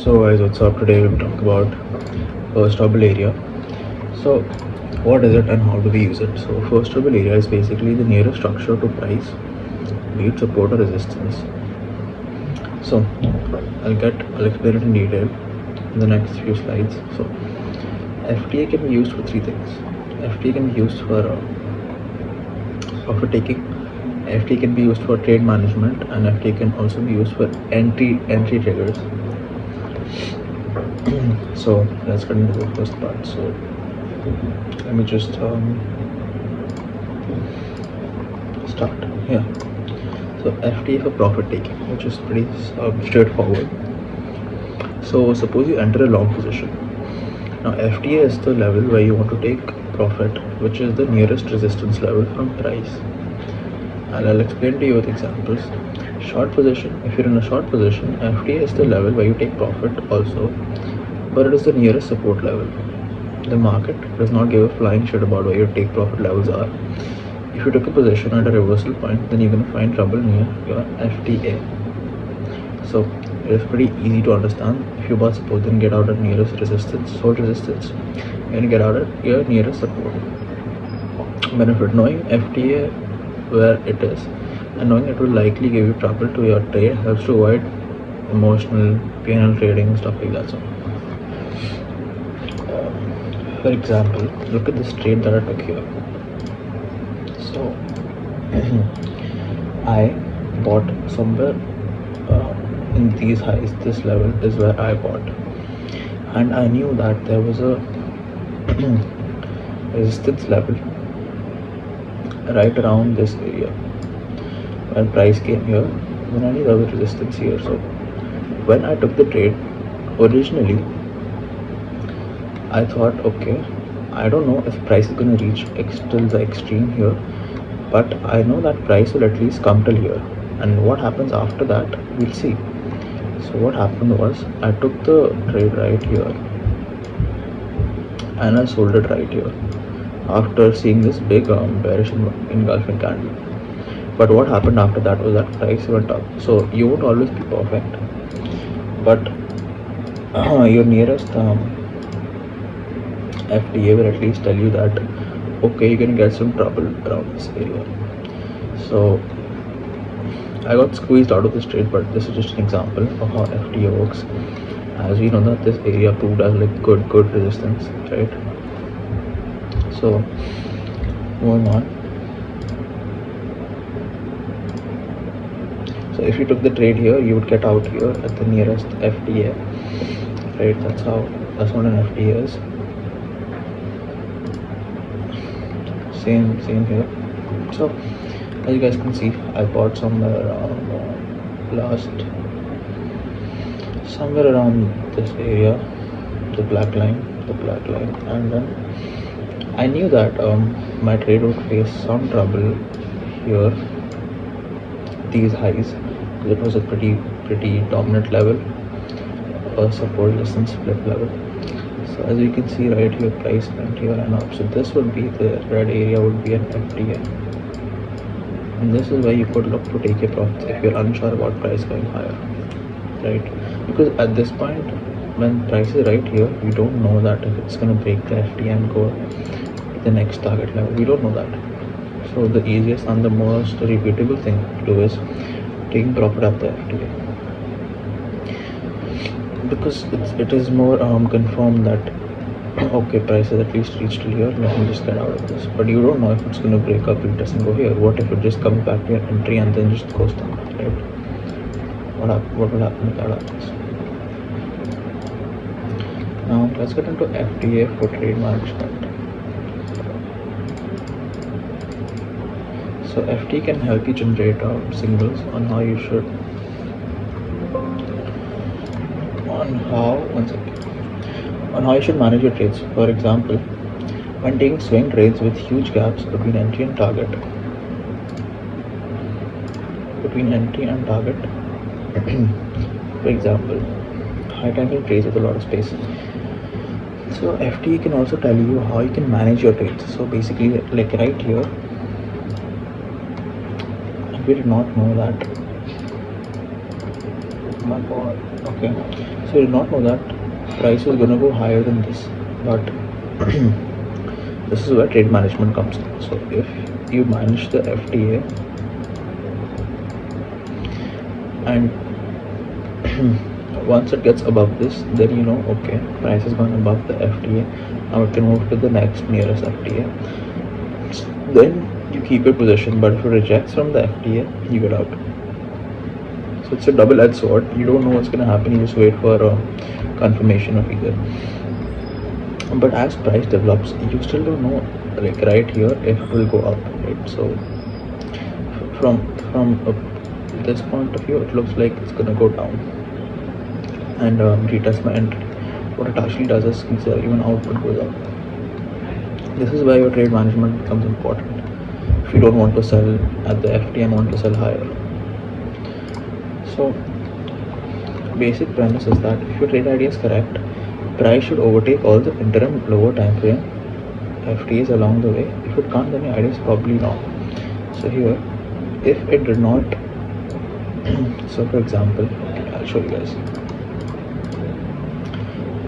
So guys, what's up? Today we'll talk about first orbital area. So what is it and how do we use it? So first orbital area is basically the nearest structure to price, be it support or resistance. So I'll explain it in detail in the next few slides. So FTA can be used for three things. FTA can be used for profit taking, FTA can be used for trade management, and FTA can also be used for entry triggers. So let's get into the first part. So let me just start here. So FTA for profit taking, which is pretty straightforward. So suppose you enter a long position. Now FTA is the level where you want to take profit, which is the nearest resistance level from price. And I'll explain to you with examples. Short position, if you're in a short position, FTA is the level where you take profit also, but it is the nearest support level. The market does not give a flying shit about where your take profit levels are. If you took a position at a reversal point, then you're going to find trouble near your FTA. So it is pretty easy to understand. If you bought support, then get out at nearest resistance, sold resistance, and get out at your nearest support. Benefit: knowing FTA where it is and knowing it will likely give you trouble to your trade helps to avoid emotional P&L trading, stuff like that. So for example, look at this trade that I took here. So I bought somewhere in these highs. This level is where I bought, and I knew that there was a resistance level right around this area. When price came here, then I knew there was resistance here. So when I took the trade, originally I thought, okay, I don't know if price is going to reach till the extreme here, but I know that price will at least come till here, and what happens after that we'll see. So what happened was, I took the trade right here and I sold it right here after seeing this big bearish engulfing candle. But what happened after that was that price went up. So you won't always be perfect, but your nearest FTA will at least tell you that okay, you can get some trouble around this area. So I got squeezed out of this trade, but this is just an example of how FTA works. As we know that this area proved as like good resistance, right? So moving on. So if you took the trade here, you would get out here at the nearest FTA, right? That's what an FTA is. Same here. So as you guys can see, I bought somewhere around somewhere around this area, the black line, and then I knew that my trade would face some trouble here, these highs. It was a pretty dominant level, a support resistance flip level. So as you can see right here, price went here and up. So this would be the red area, would be an FTA, and this is where you could look to take your profits if you're unsure about price going higher, right? Because at this point, when price is right here, we don't know that if it's going to break the FTA and go to the next target level. We don't know that. So the easiest and the most repeatable thing to do is taking profit at the FTA, because it is more confirmed that okay, price has at least reached till here, let me just get out of this. But you don't know if it's going to break up, it doesn't go here. What if it just comes back to your entry and then just goes down, right? What will happen if that happens? Now let's get into FTA for trade management. So FTA can help you generate signals on how you should manage your trades. For example, when taking swing trades with huge gaps between entry and target, for example, high candle trades with a lot of space. So FTA can also tell you how you can manage your trades. So basically, like right here, we did not know that my god. Okay, so you did not know that price is gonna go higher than this, but this is where trade management comes in. So if you manage the FTA and once it gets above this, then you know, okay, price has gone above the FTA, now it can move to the next nearest FTA. Then you keep your position, but if it rejects from the FTA, you get out. So it's a double-edged sword. You don't know what's gonna happen, you just wait for a confirmation of either. But as price develops, you still don't know, like right here, if it will go up, right? So from this point of view, it looks like it's gonna go down and retest my entry. What it actually does is even output goes up. This is where your trade management becomes important. If you don't want to sell at the FT and want to sell higher. So basic premise is that if your trade idea is correct, price should overtake all the interim lower time frame FTs along the way. If it can't, then your idea is probably wrong. So here, if it did not, so for example, okay, I'll show you guys.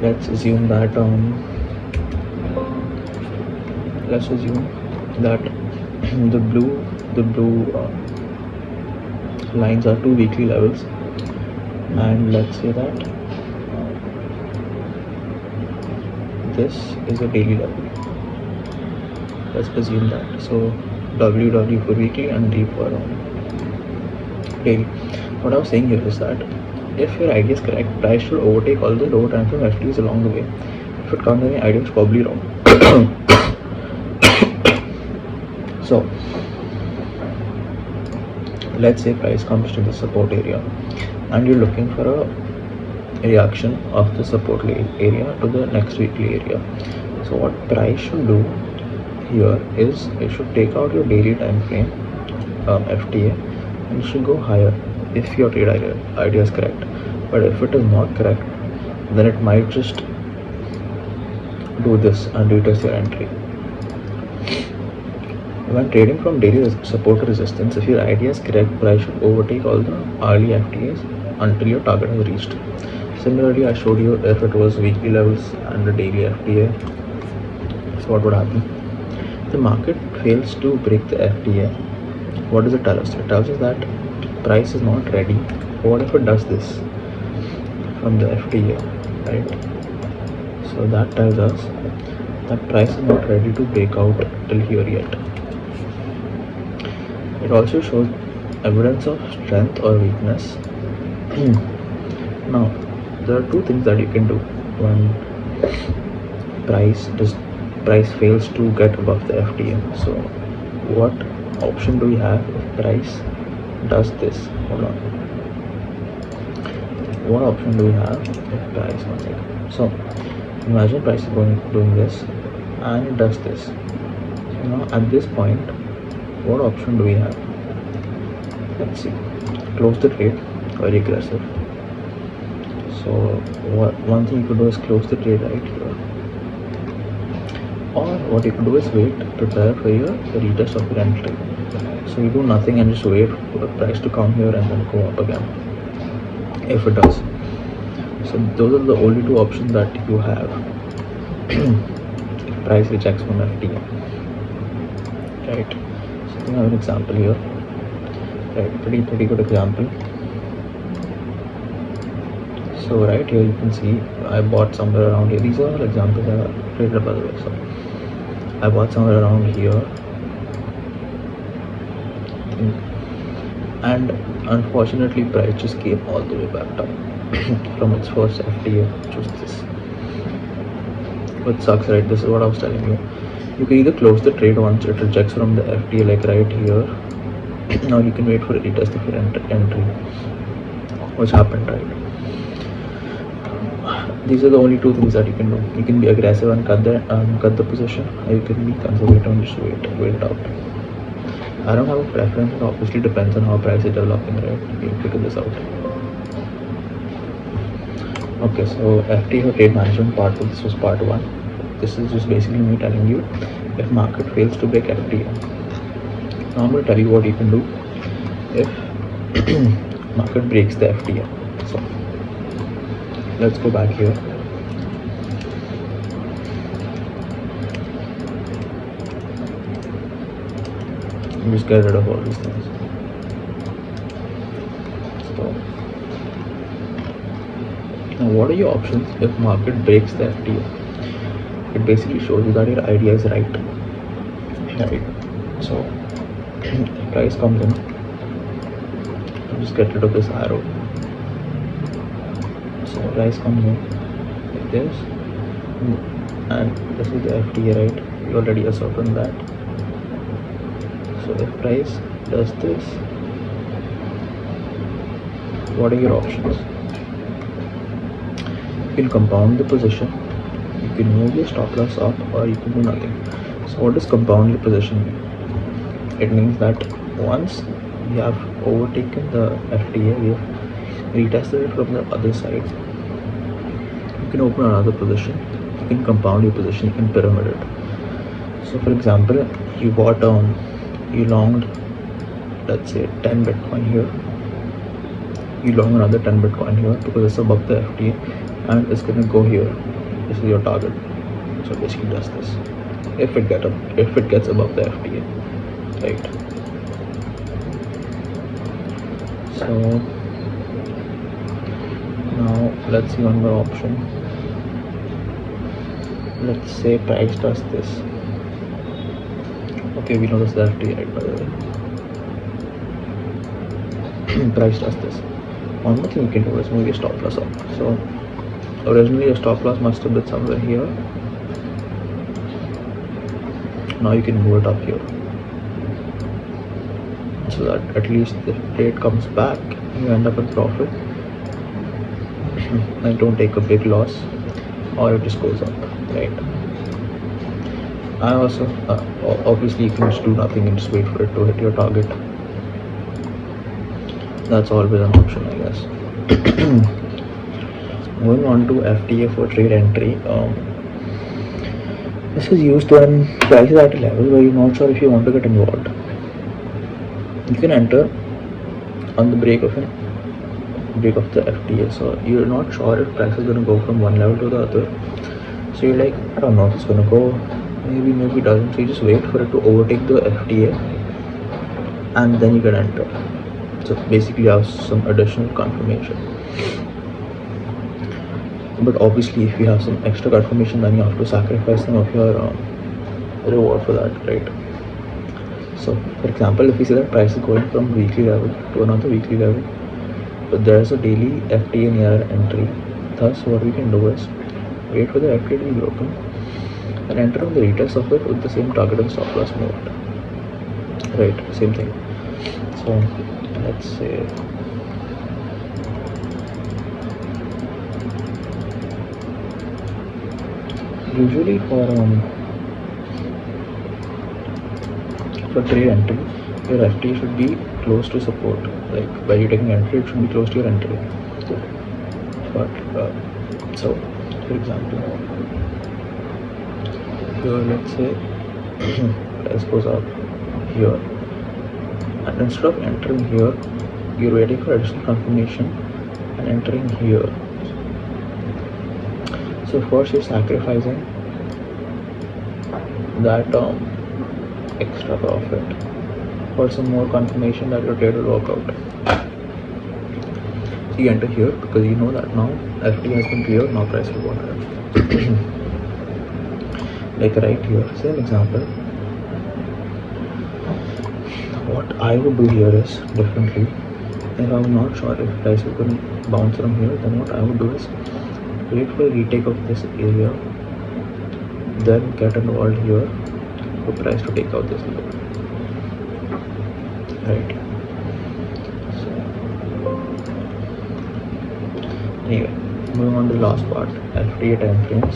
Let's assume that the blue lines are 2 weekly levels, and let's say that this is a daily level. Let's assume that. So WW for weekly and D for daily. What I was saying here is that if your idea is correct, price should overtake all the lower time frame FTs along the way. If it can't, then your idea is probably wrong. So let's say price comes to the support area and you're looking for a reaction of the support area to the next weekly area. So what price should do here is it should take out your daily time frame FTA and it should go higher if your trade idea is correct. But if it is not correct, then it might just do this and retest your entry. When trading from daily support to resistance, if your idea is correct, price should overtake all the hourly FTAs until your target is reached. Similarly, I showed you if it was weekly levels and the daily FTA. So what would happen? The market fails to break the FTA. What does it tell us? It tells us that price is not ready. What if it does this from the FTA, right? So that tells us that price is not ready to break out till here yet. It also shows evidence of strength or weakness. Now, there are two things that you can do when price fails to get above the FTA. So, what option do we have if price does this? Hold on. What option do we have if price? One second. So, imagine price is doing this, and it does this. So now, at this point, what option do we have? Let's see. Close the trade. Very aggressive. So one thing you could do is close the trade right here, or what you could do is wait, prepare for your retest of your entry. So you do nothing and just wait for the price to come here and then go up again if it does. So those are the only two options that you have if price rejects from FTA, right? So we have an example here, right? Pretty good example. So right here you can see I bought somewhere around here. These are all examples that are traded, by the way. So I bought somewhere around here, and unfortunately price just came all the way back down from its first FTA, which was this. Which sucks, right? This is what I was telling you. You can either close the trade once it rejects from the FTA, like right here, or you can wait for a retest of your entry, which happened, right? These are the only two things that you can do. You can be aggressive and cut the position, or you can be conservative and just wait it out. I don't have a preference. It obviously depends on how price is developing, right? We'll figure this out. Okay, so FTA or trade management part 2. This was part 1. This is just basically me telling you if market fails to break FTA. Now I'm going to tell you what you can do if market breaks the FTA. So let's go back here. Just get rid of all these things. So now what are your options if market breaks the FTA? It basically shows you that your idea is right. So price comes in, just get rid of this arrow. So price comes in like this, and this is the FTA, right? You already ascertained that. So if price does this, what are your options? You can compound the position, you can move your stop loss up, or you can do nothing. So what does compound your position mean? It means that once we have overtaken the FTA, we have retested it from the other side, you can open another position, you can compound your position, you can pyramid it. So for example, you bought you longed, let's say 10 Bitcoin here, you long another 10 Bitcoin here because it's above the FTA and it's gonna go here. This is your target. So basically does this if it gets above the FTA, right? So now let's see one more option. Let's say price does this. Okay, we know this is the FTA, right? By the way, price does this. One more thing you can do is move your stop loss up. So originally your stop loss must have been somewhere here. Now you can move it up here, so that at least if trade comes back, you end up in profit and don't take a big loss, or it just goes up, right? I also obviously you can just do nothing and just wait for it to hit your target. That's always an option, I guess. Moving on to FTA for trade entry. This is used when price is at a level where you're not sure if you want to get involved. You can enter on the break of the FTA. So you're not sure if price is going to go from one level to the other. So you're like, I don't know if it's going to go. Maybe it doesn't. So you just wait for it to overtake the FTA, and then you can enter. So basically, you have some additional confirmation. But obviously, if you have some extra confirmation, then you have to sacrifice some of your reward for that, right? So for example, if we see that price is going from weekly level to another weekly level, but there is a daily FTA near our entry. Thus what we can do is wait for the FTA to be broken and enter on the retest of it with the same target and stop loss moved, right? Same thing. So let's say usually for trade entry, your FT should be close to support. Like while you're taking entry, it should be close to your entry. But so, for example, here let's say price goes up here, and instead of entering here, you're waiting for additional confirmation and entering here. So first you're sacrificing that extra profit for some more confirmation that your trade will work out. So you enter here because you know that now FT has been cleared, now price will go higher. Like right here, say an example. What I would do here is differently. If I'm not sure if price is going to bounce from here, then what I would do is wait for a retake of this area, then get involved here for price to take out this level, right? So anyway, moving on to the last part, FTA time frames.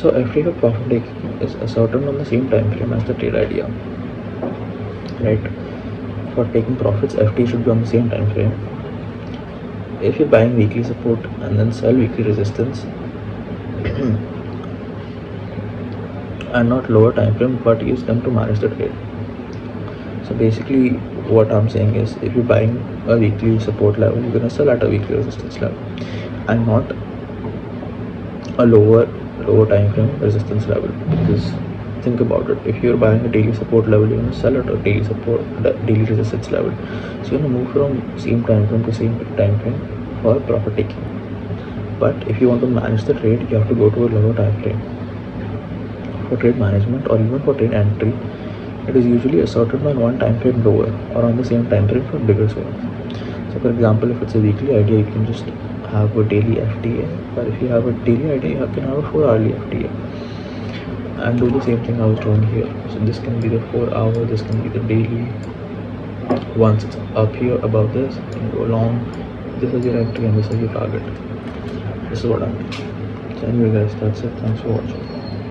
So FTA for profit taking is ascertained on the same time frame as the trade idea, right? For taking profits, FTA should be on the same time frame. If you're buying weekly support and then sell weekly resistance and not lower time frame, but use them to manage the trade. So basically what I'm saying is, if you're buying a weekly support level, you're gonna sell at a weekly resistance level, and not a lower time frame resistance level. Because think about it, if you're buying a daily support level, you're going to sell at a daily resistance level. So you're going to move from same time frame to same time frame for profit taking. But if you want to manage the trade, you have to go to a lower time frame. For trade management or even for trade entry, it is usually assorted on one time frame lower or on the same time frame for bigger swings. So for example, if it's a weekly idea, you can just have a daily FTA, but if you have a daily idea, you can have a 4-hourly FTA and do the same thing I was doing here. So this can be the 4-hour, this can be the daily. Once it's up here above this, you can go long. This is your entry and this is your target. This is what I mean. So anyway guys, that's it. Thanks for watching.